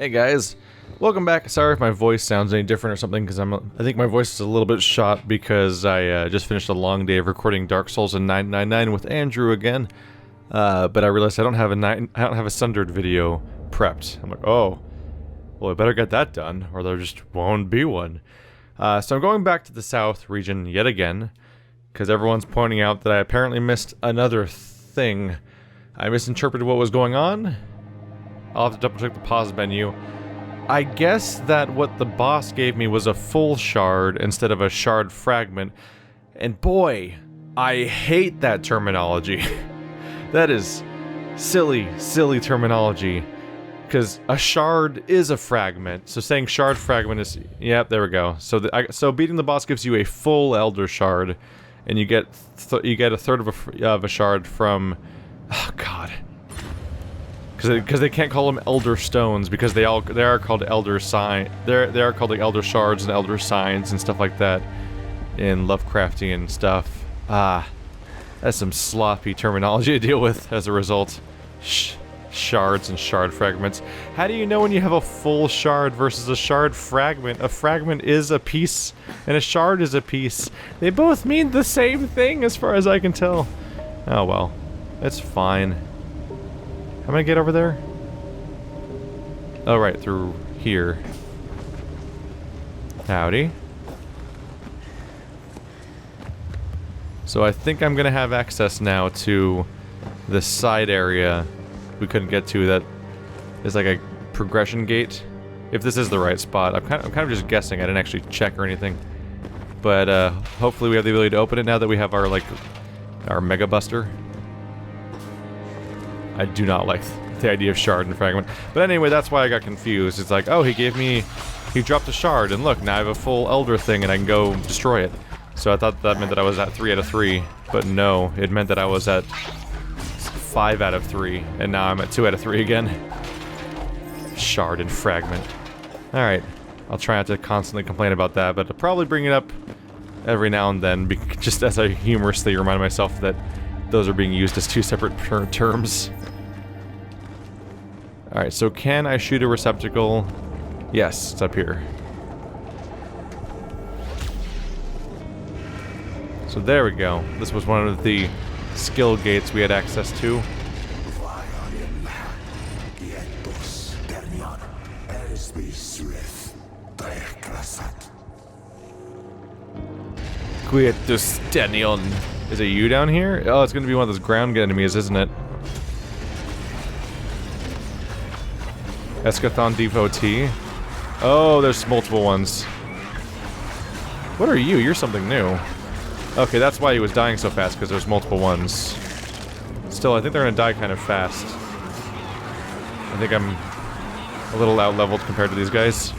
Hey guys, welcome back. Sorry if my voice sounds any different or something, because I think my voice is a little bit shot because I just finished a long day of recording Dark Souls in 999 with Andrew again. But I realized I don't have a Sundered video prepped. I'm like, oh, well I better get that done, or there just won't be one. So I'm going back to the south region yet again, because everyone's pointing out that I apparently missed another thing. I misinterpreted what was going on. I'll have to double check the pause menu. I guess that what the boss gave me was a full shard instead of a shard fragment. And boy, I hate that terminology. That is silly, silly terminology. Because a shard is a fragment. So saying shard fragment is... Yep, there we go. So beating the boss gives you a full Elder Shard. And you get a third of a shard from... Oh, God. Because they can't call them Elder Stones, because they are called Elder Sign. They are called like Elder Shards and Elder Signs and stuff like that in Lovecraftian stuff. That's some sloppy terminology to deal with as a result. Shards and shard fragments. How do you know when you have a full shard versus a shard fragment? A fragment is a piece, and a shard is a piece. They both mean the same thing as far as I can tell. Oh well, it's fine. How am I gonna get over there? Oh, right, through here. Howdy. So I think I'm gonna have access now to the side area we couldn't get to that is like a progression gate. If this is the right spot. I'm kind of just guessing. I didn't actually check or anything. But hopefully we have the ability to open it now that we have our Mega Buster. I do not like the idea of shard and fragment. But anyway, that's why I got confused. It's like, oh, he dropped a shard, and look, now I have a full Elder thing, and I can go destroy it. So I thought that meant that I was at 3 out of 3, but no, it meant that I was at 5 out of 3, and now I'm at 2 out of 3 again. Shard and fragment. Alright, I'll try not to constantly complain about that, but I'll probably bring it up every now and then, just as I humorously remind myself that those are being used as two separate terms. Alright, so can I shoot a receptacle? Yes, it's up here. So there we go. This was one of the skill gates we had access to. Quietus Ternion. Is it you down here? Oh, it's gonna be one of those ground enemies, isn't it? Eschaton Devotee. Oh, there's multiple ones. What are you? You're something new. Okay, that's why he was dying so fast, because there's multiple ones. Still, I think they're gonna die kind of fast. I think I'm a little out-leveled compared to these guys.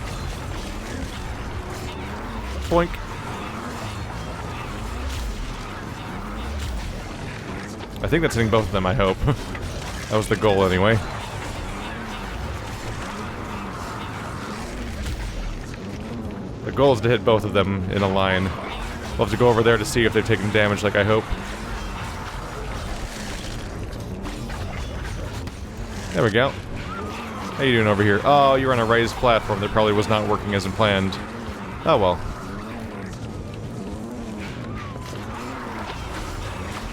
Boink. I think that's hitting both of them, I hope. That was the goal, anyway. The goal is to hit both of them in a line. We'll have to go over there to see if they've taken damage like I hope. There we go. How you doing over here? Oh, you're on a raised platform that probably was not working as planned. Oh well.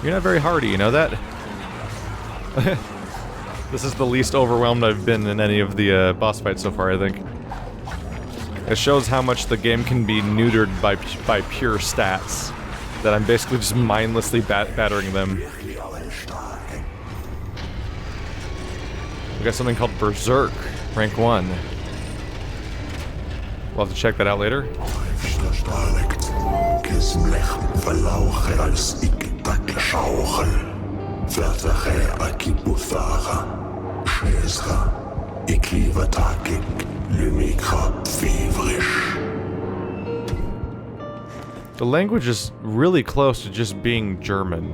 You're not very hardy, you know that? This is the least overwhelmed I've been in any of the boss fights so far, I think. It shows how much the game can be neutered by pure stats. That I'm basically just mindlessly battering them. We got something called Berserk, rank 1. We'll have to check that out later. The language is really close to just being German.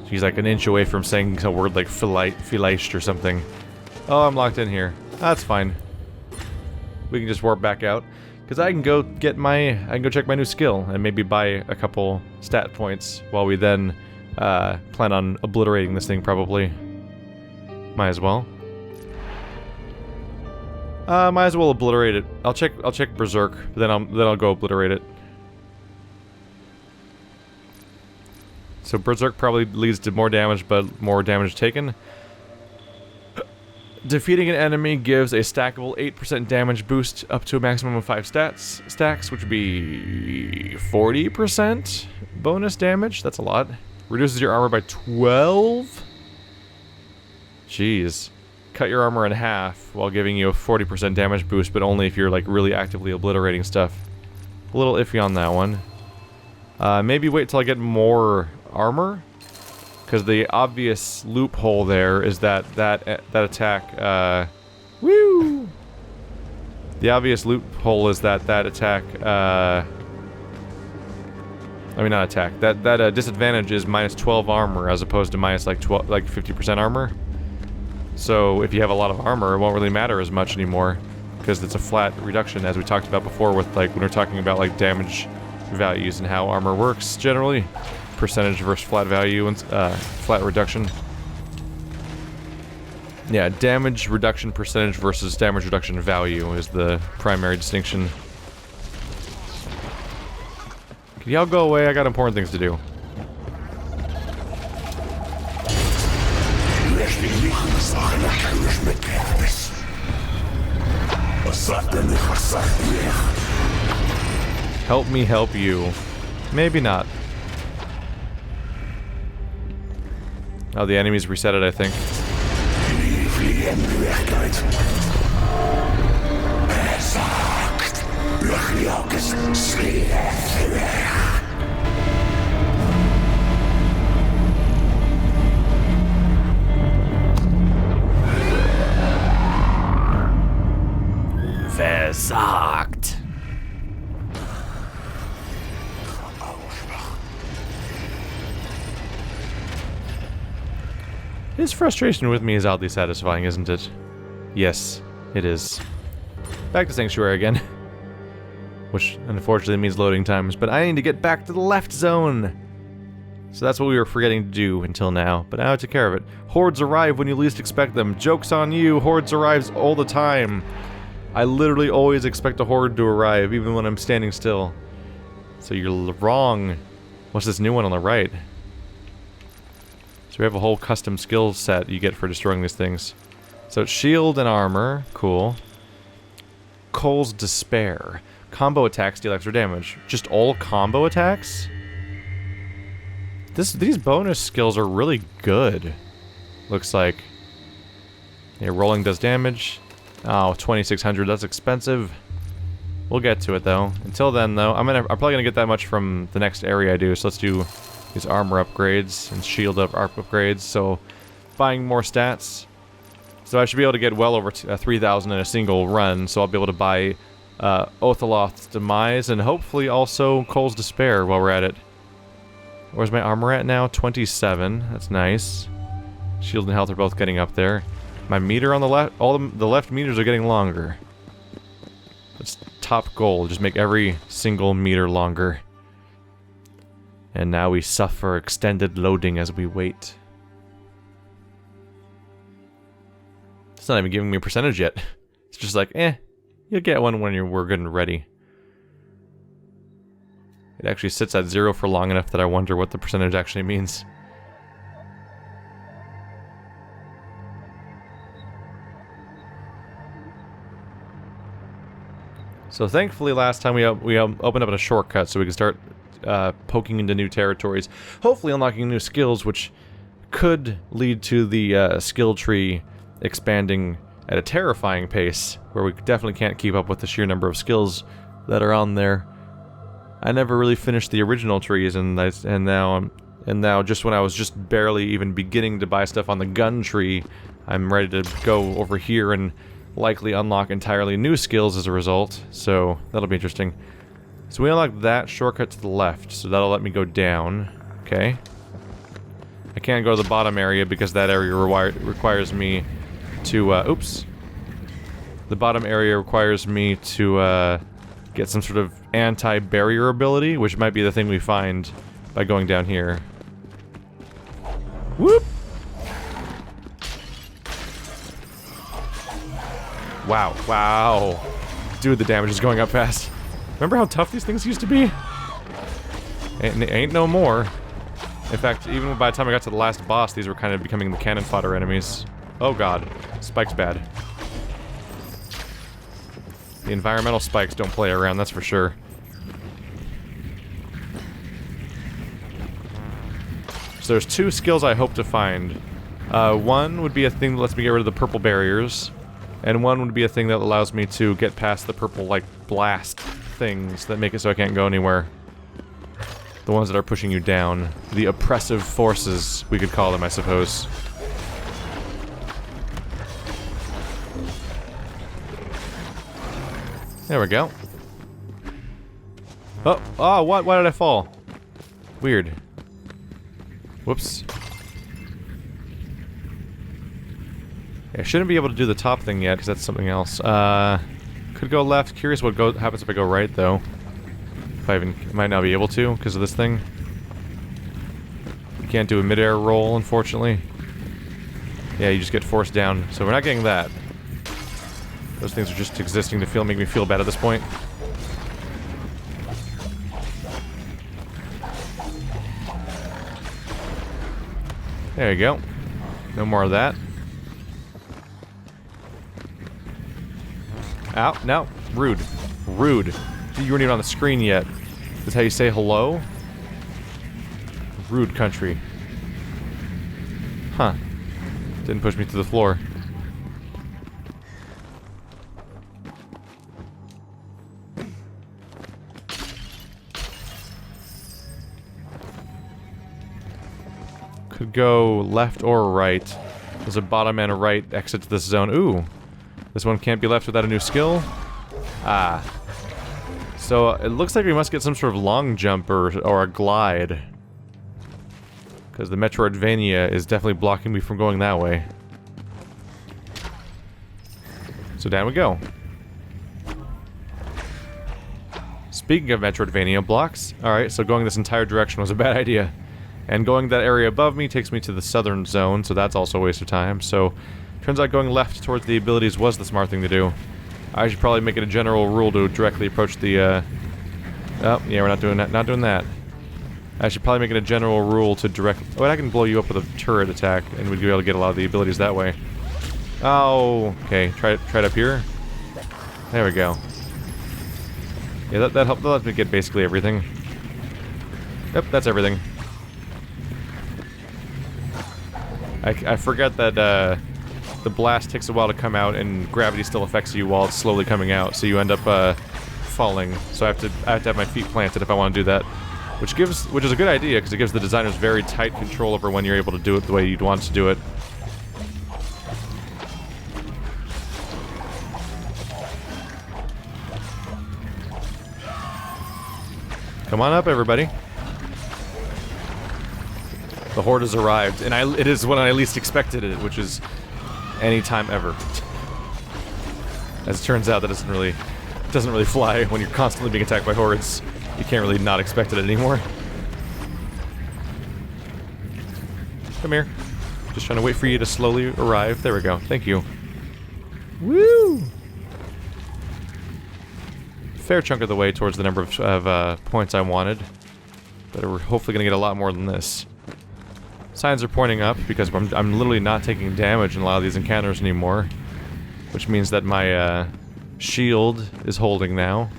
She's like an inch away from saying a word like vielleicht or something. Oh, I'm locked in here. That's fine. We can just warp back out. Because I can go check my new skill and maybe buy a couple stat points while we then Plan on obliterating this thing, probably. Might as well. Might as well obliterate it. I'll check Berserk, then I'll go obliterate it. So Berserk probably leads to more damage, but more damage taken. Defeating an enemy gives a stackable 8% damage boost up to a maximum of 5 stacks, which would be 40% bonus damage. That's a lot. Reduces your armor by 12? Jeez. Cut your armor in half while giving you a 40% damage boost, but only if you're like really actively obliterating stuff. A little iffy on that one. Maybe wait till I get more armor, because the obvious loophole there is that attack. Woo! The obvious loophole is that attack. I mean, not attack. That disadvantage is minus 12 armor as opposed to minus like 50% armor. So if you have a lot of armor, it won't really matter as much anymore, because it's a flat reduction, as we talked about before with like when we're talking about like damage values and how armor works generally. Percentage versus flat value and flat reduction. Yeah, damage reduction percentage versus damage reduction value is the primary distinction. Can y'all go away? I got important things to do. Help me help you. Maybe not. Oh, the enemies reset it, I think. Versagt. His frustration with me is oddly satisfying, isn't it? Yes, it is. Back to Sanctuary again. Which, unfortunately, means loading times, but I need to get back to the left zone! So that's what we were forgetting to do until now, but now I took care of it. Hordes arrive when you least expect them. Joke's on you, Hordes arrives all the time. I literally always expect a Horde to arrive, even when I'm standing still. So you're wrong. What's this new one on the right? So we have a whole custom skill set you get for destroying these things. So shield and armor, cool. Cole's Despair. Combo attacks deal extra damage. Just all combo attacks? These bonus skills are really good. Looks like. Yeah, rolling does damage. Oh, 2600, that's expensive. We'll get to it though. Until then though, I'm probably gonna get that much from the next area I do, so let's do these armor upgrades and shield upgrades, so buying more stats. So I should be able to get well over 3,000 in a single run, so I'll be able to buy Othaloth's Demise and hopefully also Cole's Despair while we're at it. Where's my armor at now? 27, that's nice. Shield and health are both getting up there. My meter on the left, all the left meters are getting longer. That's top goal, just make every single meter longer. And now we suffer extended loading as we wait. It's not even giving me a percentage yet. It's just like, you'll get one when we're good and ready. It actually sits at 0 for long enough that I wonder what the percentage actually means. So thankfully last time we opened up a shortcut so we could start poking into new territories, hopefully unlocking new skills, which could lead to the skill tree expanding at a terrifying pace, where we definitely can't keep up with the sheer number of skills that are on there. I never really finished the original trees, and now just when I was just barely even beginning to buy stuff on the gun tree, I'm ready to go over here and likely unlock entirely new skills as a result, so that'll be interesting. So we unlocked that shortcut to the left, so that'll let me go down. Okay. I can't go to the bottom area because that area requires me to, oops. The bottom area requires me to, get some sort of anti-barrier ability, which might be the thing we find by going down here. Whoop! Wow, wow. Dude, the damage is going up fast. Remember how tough these things used to be? Ain't no more. In fact, even by the time I got to the last boss, these were kind of becoming the cannon fodder enemies. Oh god. Spike's bad. The environmental spikes don't play around, that's for sure. So there's two skills I hope to find. One would be a thing that lets me get rid of the purple barriers. And one would be a thing that allows me to get past the purple, like, blast things that make it so I can't go anywhere. The ones that are pushing you down. The oppressive forces, we could call them, I suppose. There we go. Oh, what? Why did I fall? Weird. Whoops. Yeah, I shouldn't be able to do the top thing yet, because that's something else. Could go left. Curious what happens if I go right, though. If I even... might not be able to, because of this thing. You can't do a mid-air roll, unfortunately. Yeah, you just get forced down. So we're not getting that. Those things are just existing to make me feel bad at this point. There you go. No more of that. Ow, no. Rude. Rude. You weren't even on the screen yet. That's how you say hello? Rude country. Huh. Didn't push me to the floor. Could go left or right. There's a bottom and a right exit to this zone. Ooh. This one can't be left without a new skill. Ah. So, it looks like we must get some sort of long jump or a glide. Because the metroidvania is definitely blocking me from going that way. So down we go. Speaking of metroidvania blocks, alright, so going this entire direction was a bad idea. And going that area above me takes me to the southern zone, so that's also a waste of time. So, turns out going left towards the abilities was the smart thing to do. I should probably make it a general rule to directly approach the, oh, yeah, we're not doing that. Not doing that. I should probably make it a general rule to direct... Oh, I can blow you up with a turret attack, and we'd be able to get a lot of the abilities that way. Oh, okay. Try it up here. There we go. Yeah, that lets me get basically everything. Yep, that's everything. I forget that, the blast takes a while to come out, and gravity still affects you while it's slowly coming out, so you end up, falling. So I have to have my feet planted if I want to do that. Which is a good idea, because it gives the designers very tight control over when you're able to do it the way you'd want to do it. Come on up, everybody. The horde has arrived, and it is when I least expected it, which is any time ever. As it turns out, that doesn't really fly when you're constantly being attacked by hordes. You can't really not expect it anymore. Come here. Just trying to wait for you to slowly arrive. There we go. Thank you. Woo! Fair chunk of the way towards the number of points I wanted. But we're hopefully going to get a lot more than this. Signs are pointing up because I'm literally not taking damage in a lot of these encounters anymore. Which means that my shield is holding now.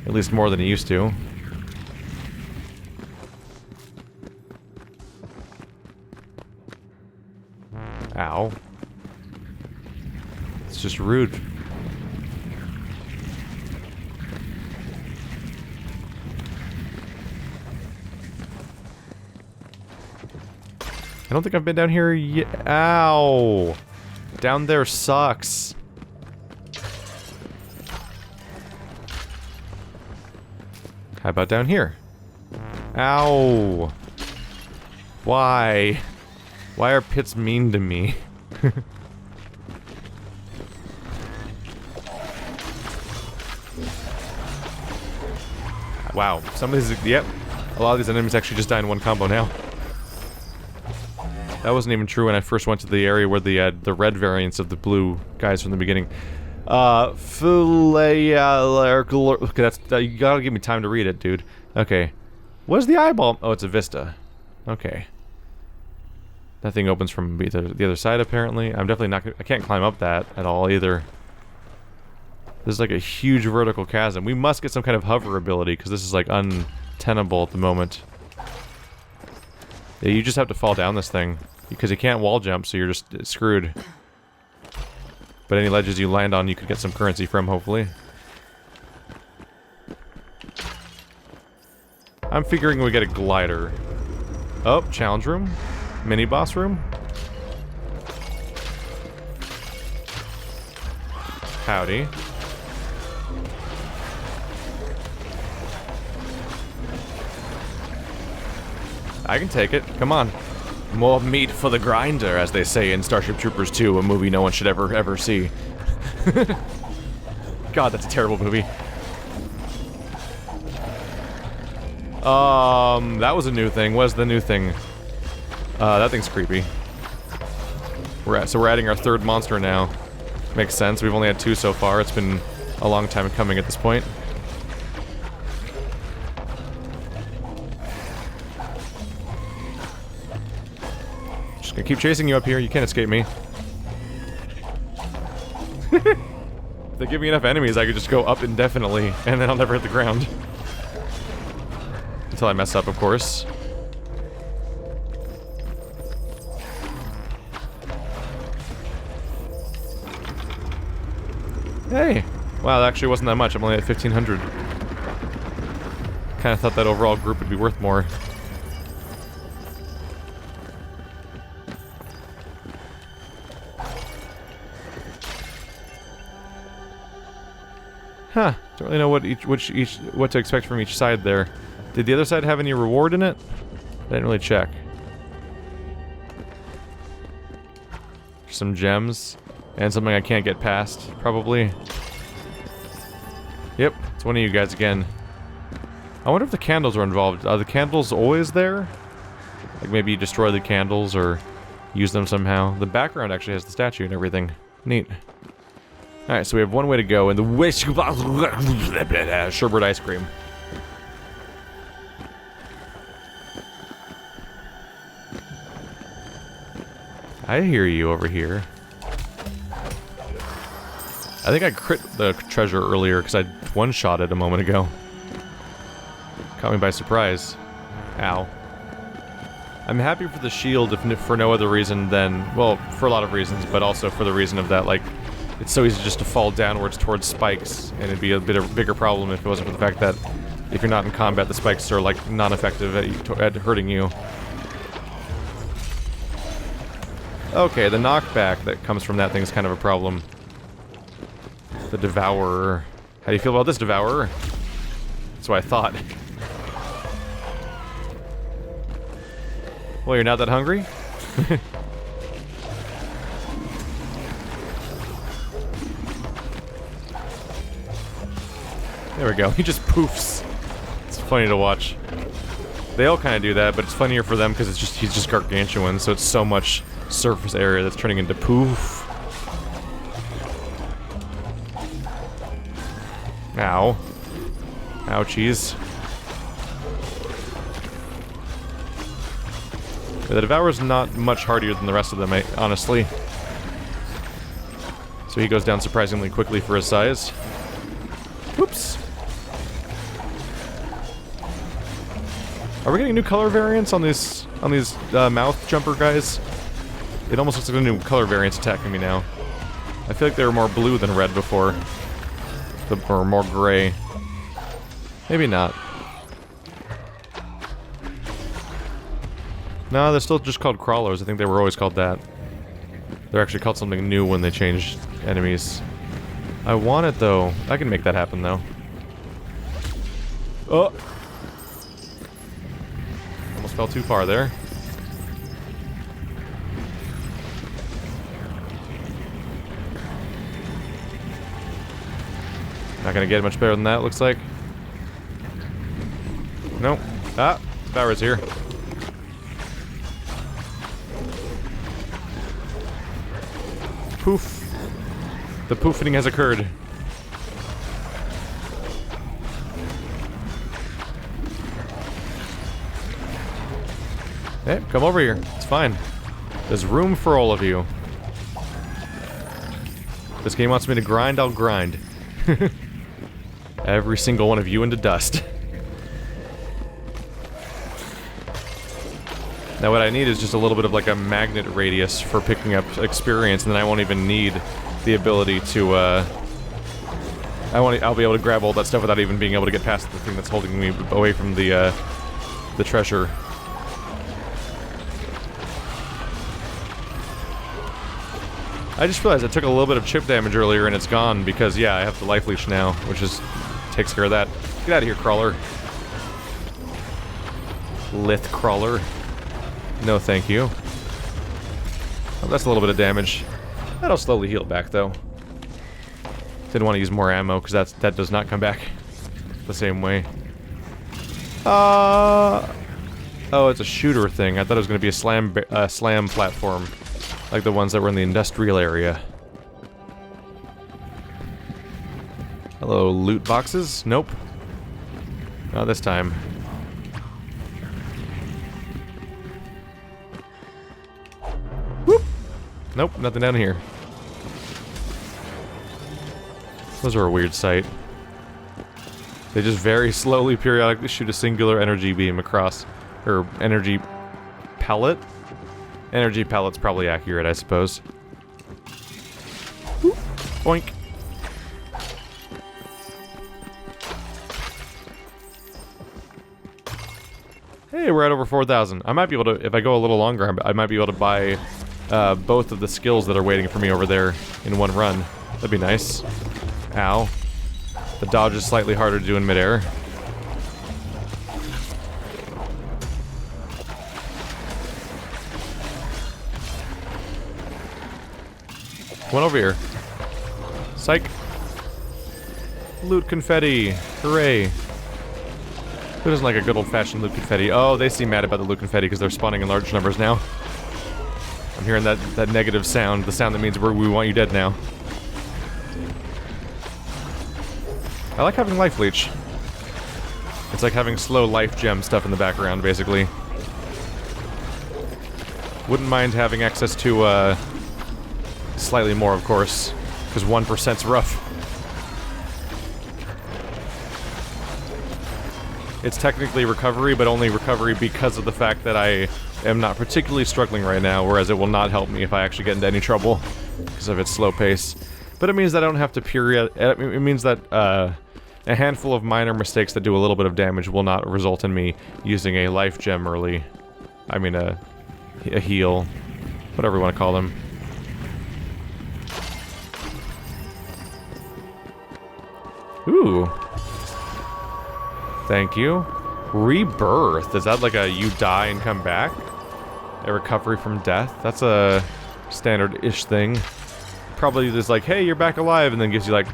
At least more than it used to. Ow. It's just rude. I don't think I've been down here yet. Ow! Down there sucks. How about down here? Ow! Why? Why are pits mean to me? Wow, some of these, yep. A lot of these enemies actually just die in one combo now. That wasn't even true when I first went to the area where the red variants of the blue guys from the beginning. Okay, that's, you gotta give me time to read it, dude. Okay. What's the eyeball? Oh, it's a vista. Okay. That thing opens from the other side, apparently. I'm definitely not gonna, I can't climb up that at all, either. This is like a huge vertical chasm. We must get some kind of hover ability, because this is like untenable at the moment. Yeah, you just have to fall down this thing, because you can't wall jump, so you're just screwed. But any ledges you land on, you could get some currency from, hopefully. I'm figuring we get a glider. Oh, challenge room. Mini boss room. Howdy. I can take it. Come on. More meat for the grinder, as they say in Starship Troopers 2, a movie no one should ever see. God, that's a terrible movie. That was a new thing. What is the new thing? That thing's creepy. So we're adding our third monster now. Makes sense. We've only had 2 so far. It's been a long time coming at this point. Just gonna keep chasing you up here. You can't escape me. If they give me enough enemies, I could just go up indefinitely, and then I'll never hit the ground. Until I mess up, of course. Hey! Wow, that actually wasn't that much. I'm only at 1,500. Kinda thought that overall group would be worth more. Huh. Don't really know what what to expect from each side there. Did the other side have any reward in it? I didn't really check. Some gems. And something I can't get past, probably. Yep, it's one of you guys again. I wonder if the candles are involved. Are the candles always there? Like maybe you destroy the candles or use them somehow. The background actually has the statue and everything. Neat. Alright, so we have one way to go, and the wish... sherbet ice cream. I hear you over here. I think I crit the treasure earlier because I one-shot it a moment ago. Caught me by surprise. Ow. I'm happy for the shield if for no other reason than... well, for a lot of reasons, but also for the reason of that, like... it's so easy just to fall downwards towards spikes, and it'd be a bigger problem if it wasn't for the fact that if you're not in combat, the spikes are, like, non-effective at hurting you. Okay, the knockback that comes from that thing is kind of a problem. The Devourer. How do you feel about this, Devourer? That's what I thought. Well, you're not that hungry? There we go. He just poofs. It's funny to watch. They all kind of do that, but it's funnier for them because it's just he's just gargantuan, so it's so much surface area that's turning into poof. Ow. Ouchies. The Devourer's not much hardier than the rest of them, honestly. So he goes down surprisingly quickly for his size. Whoops. Are we getting new color variants on these mouth jumper guys? It almost looks like a new color variants attacking me now. I feel like they were more blue than red before. Or more gray. Maybe not. No, they're still just called crawlers. I think they were always called that. They're actually called something new when they changed enemies. I want it, though. I can make that happen, though. Oh! Almost fell too far there. Not gonna get much better than that, looks like. Nope. Ah! Devourer's here. Poof. The poofing has occurred. Hey, come over here. It's fine. There's room for all of you. This game wants me to grind, I'll grind. Every single one of you into dust. Now what I need is just a little bit of like a magnet radius for picking up experience, and then I won't even need the ability to, I'll be able to grab all that stuff without even being able to get past the thing that's holding me away from the treasure. I just realized I took a little bit of chip damage earlier and it's gone because, yeah, I have the life leech now, which is takes care of that. Get out of here, crawler. Lith crawler. No, thank you. Oh, that's a little bit of damage. That'll slowly heal back, though. Didn't want to use more ammo because that does not come back the same way. Oh, it's a shooter thing. I thought it was going to be a slam platform. Like the ones that were in the industrial area. Hello, loot boxes? Nope. Not this time. Whoop! Nope, nothing down here. Those are a weird sight. They just very slowly, periodically shoot a singular energy beam across. Or energy pellet? Energy pellet's probably accurate, I suppose. Whoop. Boink. Hey, we're at over 4,000. I might be able to, if I go a little longer, I might be able to buy both of the skills that are waiting for me over there in one run. That'd be nice. Ow. The dodge is slightly harder to do in midair. One over here. Psych. Loot confetti. Hooray. Who doesn't like a good old-fashioned loot confetti? Oh, they seem mad about the loot confetti because they're spawning in large numbers now. I'm hearing that negative sound. The sound that means we want you dead now. I like having life leech. It's like having slow life gem stuff in the background, basically. Wouldn't mind having access to, slightly more, of course, because 1%'s rough. It's technically recovery, but only recovery because of the fact that I am not particularly struggling right now, whereas it will not help me if I actually get into any trouble because of its slow pace. But it means that I don't have to it means that a handful of minor mistakes that do a little bit of damage will not result in me using a life gem early. I mean a heal. Whatever you want to call them. Ooh. Thank you. Rebirth. Is that like a you die and come back? A recovery from death? That's a standard-ish thing. Probably just like, hey, you're back alive, and then gives you like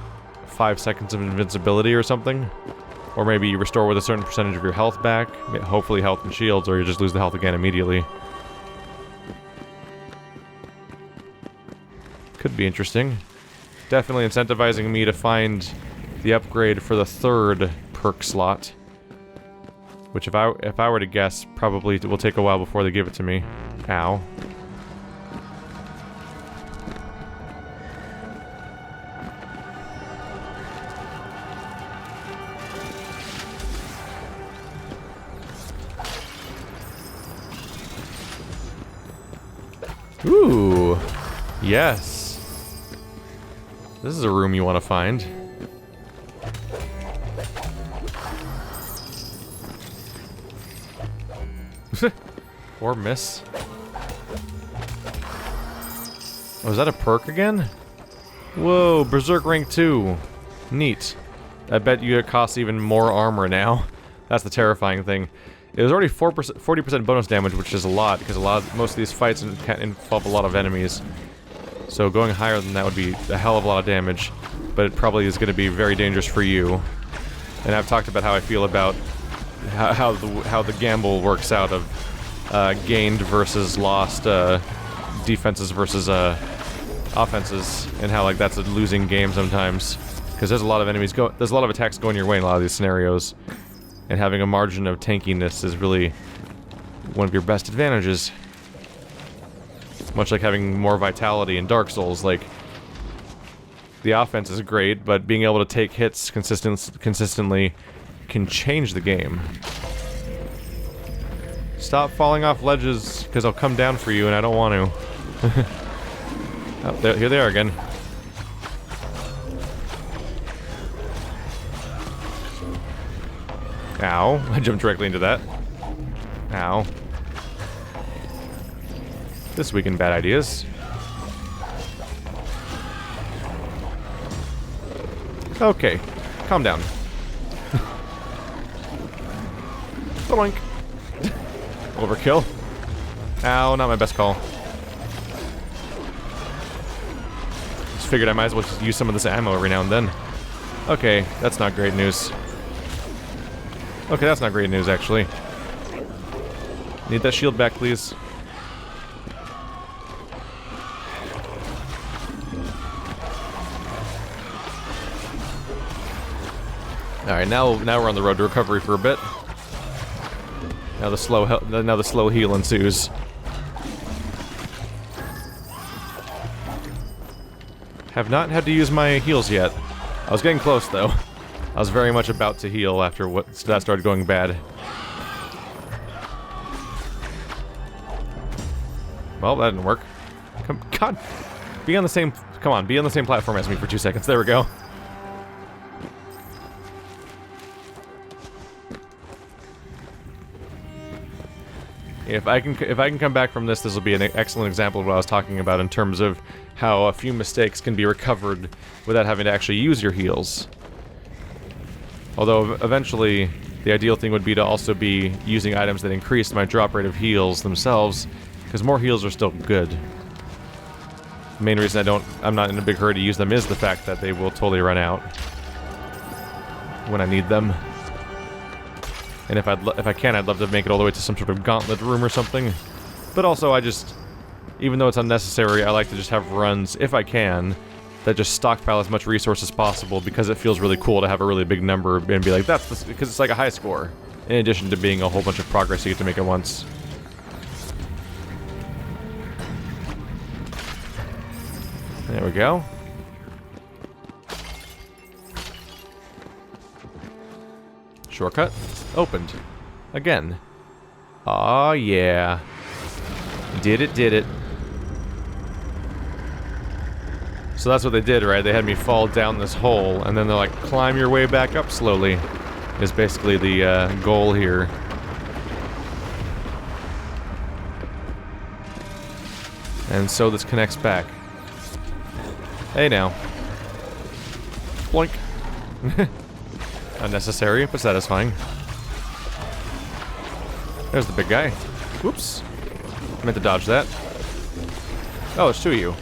5 seconds of invincibility or something. Or maybe you restore with a certain percentage of your health back. Hopefully health and shields, or you just lose the health again immediately. Could be interesting. Definitely incentivizing me to find the upgrade for the 3rd perk slot. Which, if I were to guess, probably will take a while before they give it to me. Ow. Ooh. Yes. This is a room you want to find. Or miss. Oh, is that a perk again? Whoa, Berserk Ring 2. Neat. I bet you it costs even more armor now. That's the terrifying thing. It was already 40% bonus damage, which is a lot, because most of these fights involve a lot of enemies. So going higher than that would be a hell of a lot of damage, but it probably is going to be very dangerous for you. And I've talked about how I feel about how the gamble works out of gained versus lost, defenses versus offenses and how like that's a losing game sometimes. Because there's a lot of enemies there's a lot of attacks going your way in a lot of these scenarios. And having a margin of tankiness is really one of your best advantages. Much like having more vitality in Dark Souls, like the offense is great, but being able to take hits consistently can change the game. Stop falling off ledges, because I'll come down for you and I don't want to. Oh, here they are again. Ow. I jumped directly into that. Ow. This week in bad ideas. Okay. Calm down. Boink. Overkill. Ow, not my best call. Just figured I might as well just use some of this ammo every now and then. Okay, that's not great news. Okay, that's not great news, actually. Need that shield back, please. Alright, now we're on the road to recovery for a bit. Now the slow heal ensues. Have not had to use my heals yet. I was getting close, though. I was very much about to heal after that started going bad. Well, that didn't work. God, be on the same. Come on, be on the same platform as me for 2 seconds. There we go. If I can come back from this will be an excellent example of what I was talking about in terms of how a few mistakes can be recovered without having to actually use your heals. Although eventually the ideal thing would be to also be using items that increase my drop rate of heals themselves, because more heals are still good. The main reason I'm not in a big hurry to use them is the fact that they will totally run out when I need them. And if I can, I'd love to make it all the way to some sort of gauntlet room or something. But also, even though it's unnecessary, I like to just have runs, if I can, that just stockpile as much resource as possible, because it feels really cool to have a really big number and be like, because it's like a high score, in addition to being a whole bunch of progress you get to make at once. There we go. Shortcut. Opened. Again. Aw, yeah. Did it. So that's what they did, right? They had me fall down this hole, and then they're like, climb your way back up slowly, is basically the goal here. And so this connects back. Hey now. Bloink. Unnecessary, but satisfying. There's the big guy. Whoops. Meant to dodge that. Oh, it's two of you.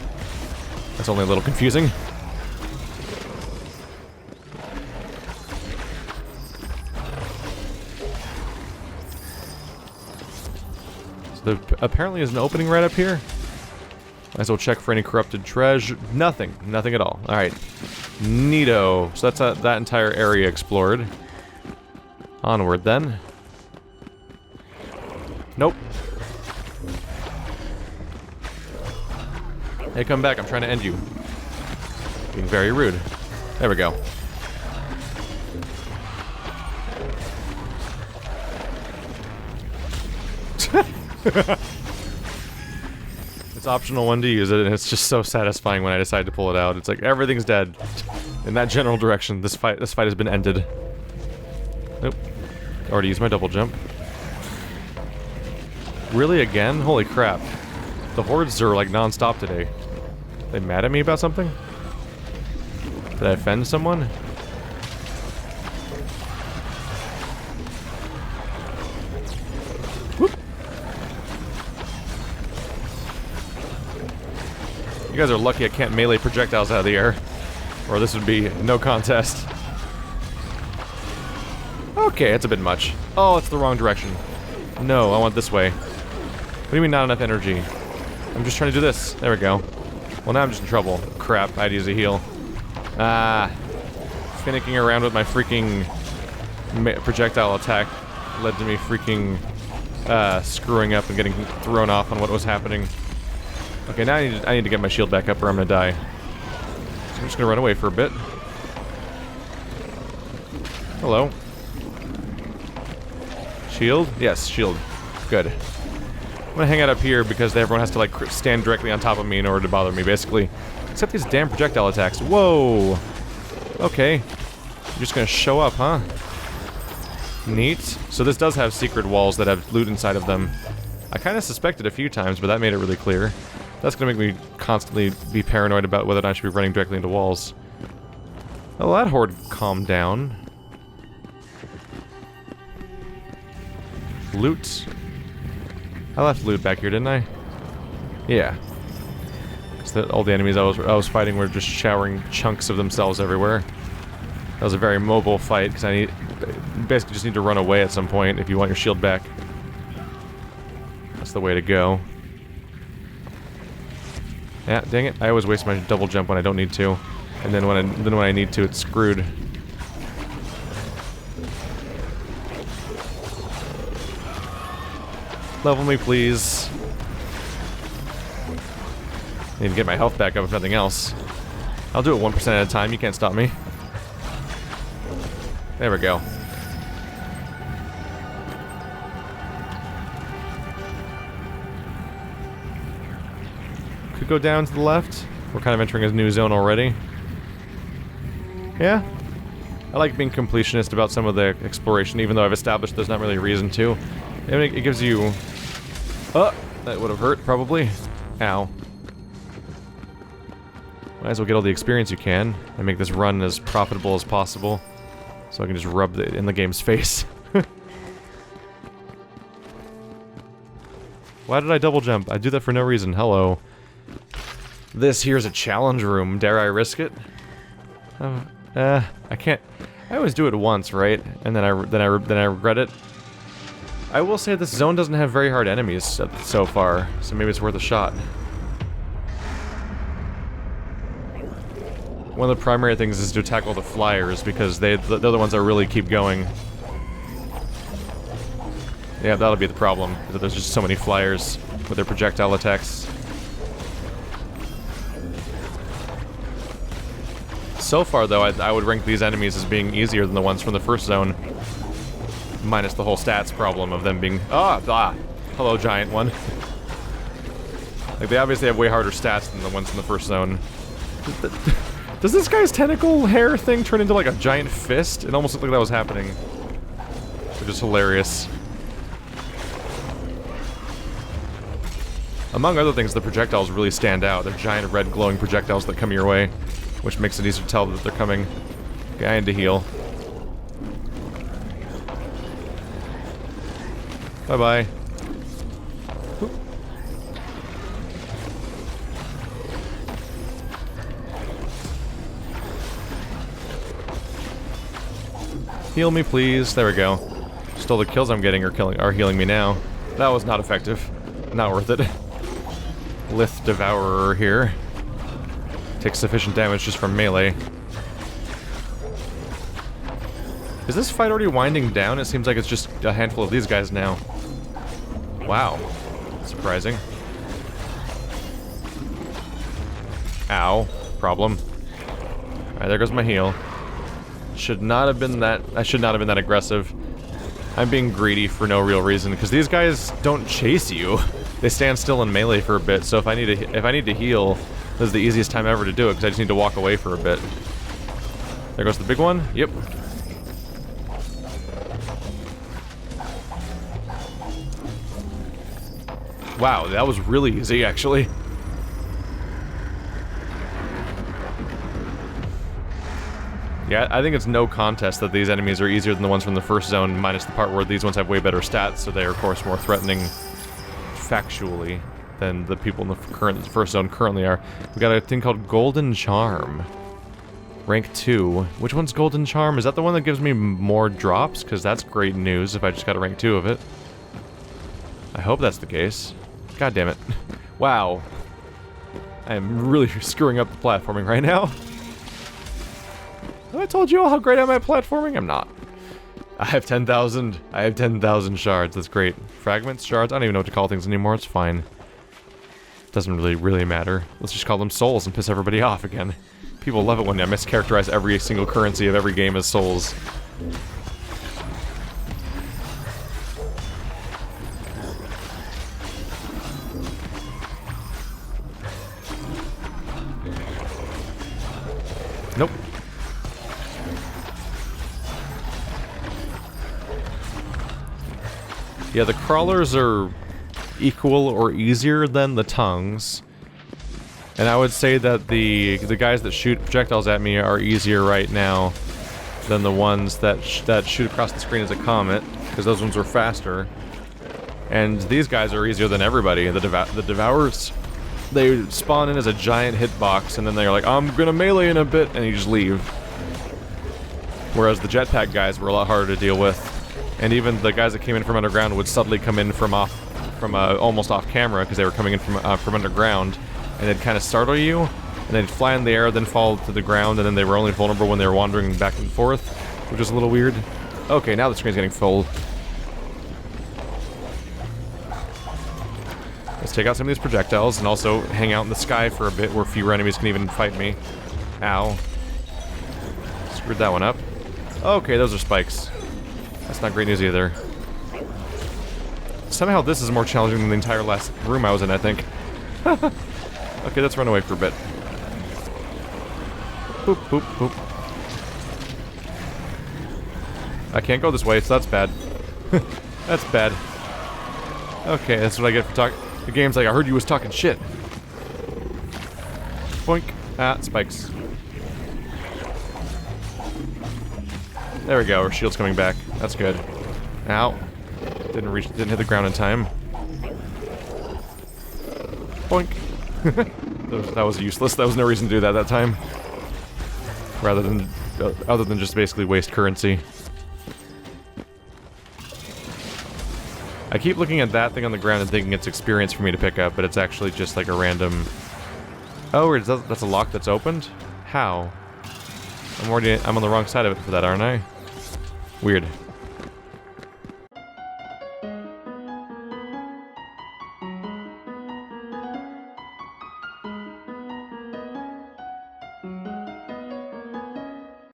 That's only a little confusing. So there apparently is an opening right up here. Might as well check for any corrupted treasure. Nothing. Nothing at all. Alright. Neato. So that's that entire area explored. Onward then. Nope. Hey, come back. I'm trying to end you. Being very rude. There we go. It's optional when to use it, and it's just so satisfying when I decide to pull it out. It's like everything's dead. In that general direction, this fight has been ended. Nope. Already used my double jump. Really again? Holy crap. The hordes are like non-stop today. Are they mad at me about something? Did I offend someone? Whoop. You guys are lucky I can't melee projectiles out of the air, or this would be no contest. Okay, it's a bit much. Oh, it's the wrong direction. No, I want this way. What do you mean not enough energy? I'm just trying to do this. There we go. Well, now I'm just in trouble. Crap, I'd use a heal. Ah. Finicking around with my freaking projectile attack led to me freaking screwing up and getting thrown off on what was happening. Okay, now I need to get my shield back up or I'm gonna die. So I'm just gonna run away for a bit. Hello. Shield? Yes, shield. Good. I'm gonna hang out up here because everyone has to like stand directly on top of me in order to bother me, basically. Except these damn projectile attacks. Whoa! Okay. You're just gonna show up, huh? Neat. So this does have secret walls that have loot inside of them. I kind of suspected a few times, but that made it really clear. That's gonna make me constantly be paranoid about whether or not I should be running directly into walls. Oh, that horde calmed down. Loot. I left loot back here, didn't I? Yeah. So all the enemies I was fighting were just showering chunks of themselves everywhere. That was a very mobile fight, because I basically just need to run away at some point if you want your shield back. That's the way to go. Yeah, dang it. I always waste my double jump when I don't need to. And then when I need to, it's screwed. Level me, please. I need to get my health back up if nothing else. I'll do it 1% at a time, you can't stop me. There we go. Could go down to the left. We're kind of entering a new zone already. Yeah. I like being completionist about some of the exploration, even though I've established there's not really a reason to. It gives you... Oh! That would have hurt, probably. Ow. Might as well get all the experience you can, and make this run as profitable as possible. So I can just rub it in the game's face. Why did I double jump? I do that for no reason. Hello. This here's a challenge room. Dare I risk it? I can't. I always do it once, right? And then I regret it. I will say this zone doesn't have very hard enemies so far, so maybe it's worth a shot. One of the primary things is to tackle the flyers, because they're the ones that really keep going. Yeah, that'll be the problem, that there's just so many flyers with their projectile attacks. So far, though, I would rank these enemies as being easier than the ones from the first zone. Minus the whole stats problem of them being... Hello, giant one. Like, they obviously have way harder stats than the ones from the first zone. Does this guy's tentacle hair thing turn into like a giant fist? It almost looked like that was happening. Which is hilarious. Among other things, the projectiles really stand out. They're giant red glowing projectiles that come your way, which makes it easier to tell that they're coming. Okay, I need to heal. Bye-bye. Heal me, please. There we go. Just all the kills I'm getting are healing me now. That was not effective. Not worth it. Lith Devourer here. Takes sufficient damage just from melee. Is this fight already winding down? It seems like it's just a handful of these guys now. Wow. Surprising. Ow. Problem. Alright, there goes my heal. Should not have been that... I should not have been that aggressive. I'm being greedy for no real reason, because these guys don't chase you. They stand still in melee for a bit, so if I need to heal, this is the easiest time ever to do it, because I just need to walk away for a bit. There goes the big one. Yep. Wow, that was really easy, actually. Yeah, I think it's no contest that these enemies are easier than the ones from the first zone, minus the part where these ones have way better stats, so they are, of course, more threatening factually than the people in the first zone currently are. We got a thing called Golden Charm. Rank 2. Which one's Golden Charm? Is that the one that gives me more drops? Because that's great news if I just got a rank 2 of it. I hope that's the case. God damn it. Wow. I am really screwing up the platforming right now. Have I told you all how great I'm at platforming? I'm not. I have 10,000. I have 10,000 shards. That's great. Fragments, shards. I don't even know what to call things anymore. It's fine. Doesn't really matter. Let's just call them souls and piss everybody off again. People love it when I mischaracterize every single currency of every game as souls. Nope. Yeah, the crawlers are equal or easier than the tongues. And I would say that the guys that shoot projectiles at me are easier right now than the ones that shoot across the screen as a comet, because those ones were faster. And these guys are easier than everybody. The Devourers, they spawn in as a giant hitbox, and then they're like, I'm gonna melee in a bit, and you just leave. Whereas the jetpack guys were a lot harder to deal with. And even the guys that came in from underground would suddenly come in from almost off camera, because they were coming in from underground, and they'd kind of startle you, and they'd fly in the air, then fall to the ground, and then they were only vulnerable when they were wandering back and forth, which is a little weird. Okay, now the screen's getting full. Let's take out some of these projectiles, and also hang out in the sky for a bit where fewer enemies can even fight me. Ow. Screwed that one up. Okay, those are spikes. That's not great news either. Somehow this is more challenging than the entire last room I was in, I think. Okay, let's run away for a bit. Boop, boop, boop. I can't go this way, so that's bad. That's bad. Okay, that's what I get for talking. The game's like, I heard you was talking shit. Boink. Ah, spikes. There we go, our shield's coming back. That's good. Ow. Didn't hit the ground in time. Boink. That was useless. That was no reason to do that time. Rather than, other than just basically waste currency. I keep looking at that thing on the ground and thinking it's experience for me to pick up, but it's actually just like a random... Oh, that's a lock that's opened? How? I'm on the wrong side of it for that, aren't I? Weird.